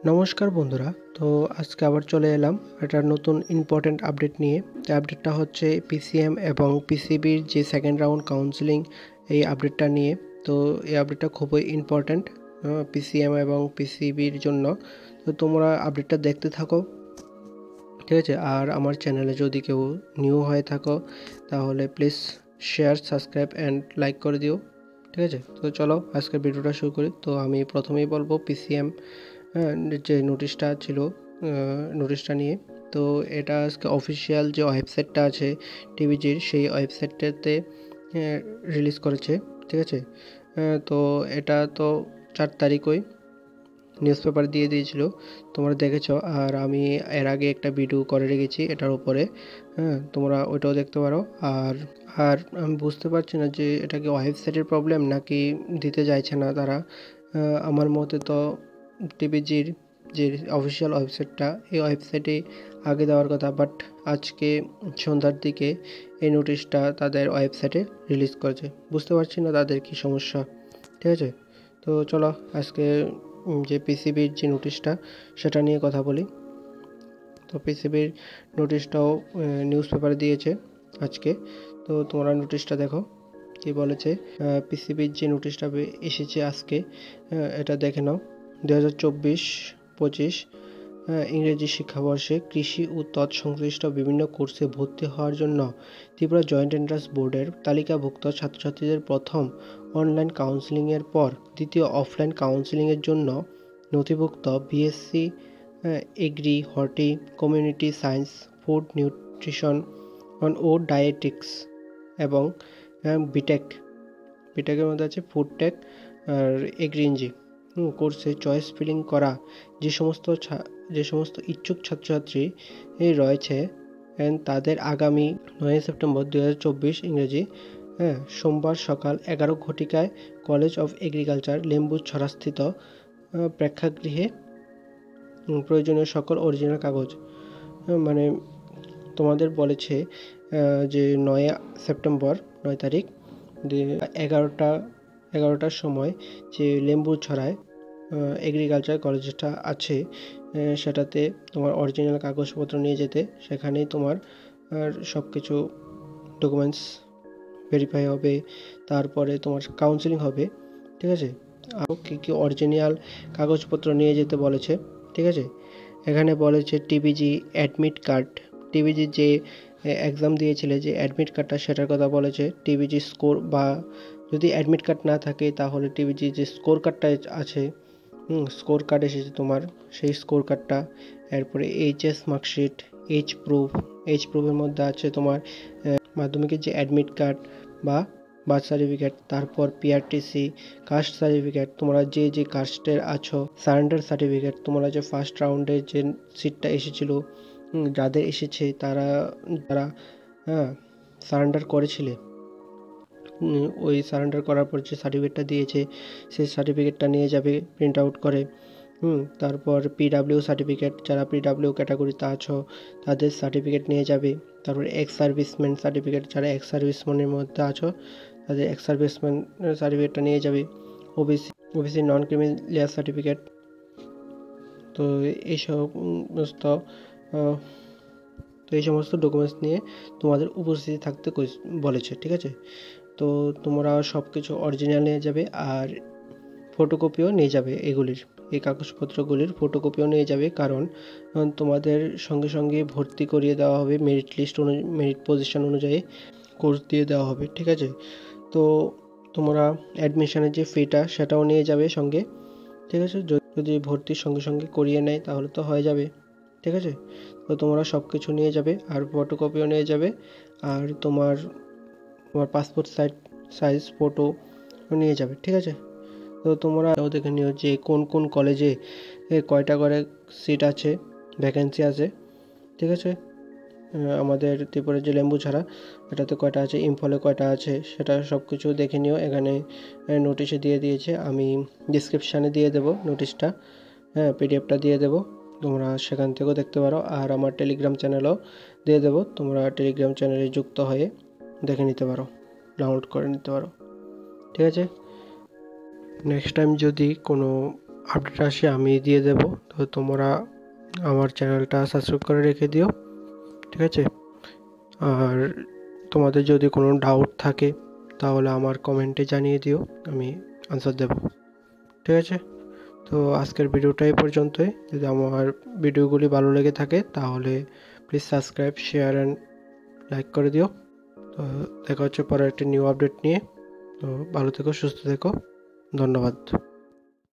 নমস্কার বন্ধুরা। তো আজকে আবার চলে এলাম একটা নতুন ইম্পর্টেন্ট আপডেট নিয়ে। তো আপডেটটা হচ্ছে পিসিএম এবং পিসিবির যে সেকেন্ড রাউন্ড কাউন্সেলিং এই আপডেটটা নিয়ে। তো এই আপডেটটা খুবই ইম্পর্টেন্ট পিসিএম এবং পিসিবির জন্য। তো তোমরা আপডেটটা দেখতে থাকো, ঠিক আছে। আর আমার চ্যানেলে যদি কেউ নিউ হয়ে থাকো তাহলে please share, subscribe and like করে দিও, ঠিক আছে। তো চলো আজকের ভিডিওটা শুরু করি। তো আমি প্রথমেই বলবো পিসিএম যে নোটিশটা ছিল, নোটিশটা নিয়ে। তো এটা আজকে অফিসিয়াল যে ওয়েবসাইটটা আছে টিভিজির, সেই ওয়েবসাইটটাতে রিলিজ করেছে, ঠিক আছে। তো এটা তো 4 তারিখই নিউজ পেপার দিয়ে দিয়েছিল, তোমরা দেখেছো। আর আমি এর আগে একটা ভিডিও করে রেখেছি এটার উপরে, তোমরা ওইটাও দেখতে পারো। আর আর আমি বুঝতে পারছি না যে এটা কি ওয়েবসাইটের প্রবলেম নাকি দিতে চাইছে না তারা। আমার মতে তো টিভিজির যে অফিসিয়াল ওয়েবসাইটটা, এই ওয়েবসাইটে আগে দেওয়ার কথা, বাট আজকে সন্ধ্যার দিকে এই নোটিশটা তাদের ওয়েবসাইটে রিলিজ করেছে। বুঝতে পারছি না তাদের কি সমস্যা, ঠিক আছে। তো চলো আজকে যে পিসিবির যে নোটিশটা সেটা নিয়ে কথা বলি। তো পিসিবির নোটিশটাও নিউজ পেপারে দিয়েছে আজকে। তো তোমরা নোটিশটা দেখো কি বলেছে। পিসিবির যে নোটিশটা এসেছে আজকে, এটা দেখে নাও। 2024-25 ইংরেজি শিক্ষাবর্ষে কৃষি ও তৎসংশ্লিষ্ট বিভিন্ন কোর্সে ভর্তি হওয়ার জন্য ত্রিপুরা জয়েন্ট এন্ট্রান্স বোর্ডের তালিকাভুক্ত ছাত্রছাত্রীদের প্রথম অনলাইন কাউন্সেলিংয়ের পর দ্বিতীয় অফলাইন কাউন্সেলিংয়ের জন্য নথিভুক্ত BSc agri, horti, community science, food nutrition ও ডায়েটিক্স এবং বিটেকের মধ্যে আছে ফুড টেক আর এগ্রিঞ্জি কোর্সে চয়েস ফিলিং করা যে সমস্ত ইচ্ছুক ছাত্রছাত্রী রয়েছে তাদের আগামী 9 সেপ্টেম্বর 2024 ইংরেজি সোমবার সকাল 11 ঘটিকায় কলেজ অফ এগ্রিকালচার লেম্বুছড়াস্থিত প্রেক্ষাগৃহে প্রয়োজনীয় সকল অরিজিনাল কাগজ, মানে তোমাদের বলেছে যে 9 সেপ্টেম্বর 9 তারিখ 11টার সময় যে লেম্বুছড়ায় এগ্রিকালচার কলেজটা আছে, সেটাতে তোমার অরিজিনাল কাগজপত্র নিয়ে যেতে। সেখানেই তোমার সব কিছু ডকুমেন্টস ভেরিফাই হবে, তারপরে তোমার কাউন্সেলিং হবে, ঠিক আছে। আর কী অরিজিনাল কাগজপত্র নিয়ে যেতে বলেছে, ঠিক আছে। এখানে বলেছে টিভিজি অ্যাডমিট কার্ড, টিভিজি যে এক্সাম দিয়েছিলে যে অ্যাডমিট কার্ডটা, সেটার কথা বলেছে। টিভিজি স্কোর, বা যদি অ্যাডমিট কার্ড না থাকে তাহলে টিভিজি যে স্কোর কার্ডটা আছে, স্কোর কার্ড এসেছে তোমার, সেই স্কোর কার্ডটা। এরপরে এইচএস মার্কশিট, এইচ প্রুফের মধ্যে আছে তোমার মাধ্যমিকের যে অ্যাডমিট কার্ড বা বার্থ সার্টিফিকেট, তারপর পিআরটিসি, কাস্ট সার্টিফিকেট, তোমরা যে কাস্টের আছো, সারেন্ডার সার্টিফিকেট, তোমরা যে ফার্স্ট রাউন্ডে যে সিটটা এসেছিল, যাদের এসেছে তারা সারেন্ডার করেছিলে, ওই সারেন্ডার করার পর যে সার্টিফিকেটটা দিয়েছে সেই সার্টিফিকেটটা নিয়ে যাবে প্রিন্ট আউট করে। তারপর পিডাব্লিউ সার্টিফিকেট, যারা পিডাব্লিউ ক্যাটাগরিতে আছো তাদের সার্টিফিকেট নিয়ে যাবে। তারপরে এক্স সার্ভিসম্যান সার্টিফিকেট, যারা এক্স সার্ভিসম্যানের মধ্যে আছো তাদের এক্স সার্ভিসম্যান সার্টিফিকেটটা নিয়ে যাবে। ওবিসি নন ক্রিমিলিয়ার সার্টিফিকেট। তো এই সমস্ত ডকুমেন্টস নিয়ে তোমাদের উপস্থিতি থাকতে বলেছে, ঠিক আছে। তো তোমরা সব কিছু অরিজিনাল নিয়ে যাবে আর ফটোকপিও নিয়ে যাবে। এই কাগজপত্রগুলির ফটোকপিও নিয়ে যাবে, কারণ তোমাদের সঙ্গে সঙ্গে ভর্তি করিয়ে দেওয়া হবে, মেরিট পজিশন অনুযায়ী কোর্স দিয়ে দেওয়া হবে, ঠিক আছে। তো তোমরা অ্যাডমিশনের যে ফিটা সেটাও নিয়ে যাবে সঙ্গে, ঠিক আছে। যদি ভর্তির সঙ্গে সঙ্গে করিয়ে নেয় তাহলে তো হয়ে যাবে, ঠিক আছে। তো তোমরা সব কিছু নিয়ে যাবে আর ফটোকপিও নিয়ে যাবে, আর তোমার পাসপোর্ট সাইজ ফটো নিয়ে যাবে, ঠিক আছে। তো তোমরাও দেখে নিও যে কোন কোন কলেজে কয়টা করে সিট আছে, ভ্যাকেন্সি আছে, ঠিক আছে। আমাদের ত্রিপুরা যে লেম্বুছড়া এটাতে কয়টা আছে, ইম্ফলে কয়টা আছে, সেটা সব কিছু দেখে নিও। এখানে নোটিশে দিয়ে দিয়েছে, আমি ডিসক্রিপশানে দিয়ে দেবো নোটিশটা, পিডিএফটা দিয়ে দেবো, তোমরা সেখান থেকেও দেখতে পারো। আর আমার টেলিগ্রাম চ্যানেলও দিয়ে দেবো, তোমরা টেলিগ্রাম চ্যানেলে যুক্ত হয়ে দেখে নিতে পারো, ডাউনলোড করে নিতে পারো, ঠিক আছে। নেক্সট টাইম যদি কোনো আপডেট আসে আমি দিয়ে দেব। তো তোমরা আমার চ্যানেলটা সাবস্ক্রাইব করে রেখে দিও, ঠিক আছে? আর তোমাদের যদি কোনো ডাউট থাকে তাহলে আমার কমেন্টে জানিয়ে দিও, আমি আনসার দেব, ঠিক আছে? তো আজকের ভিডিওটা এই পর্যন্তই। যদি আমার ভিডিওগুলি ভালো লেগে থাকে তাহলে please subscribe, share and like করে দিও। তো দেখা হচ্ছে পরে একটা নিউ আপডেট নিয়ে। তো ভালো থেকো, সুস্থ থেকো, ধন্যবাদ।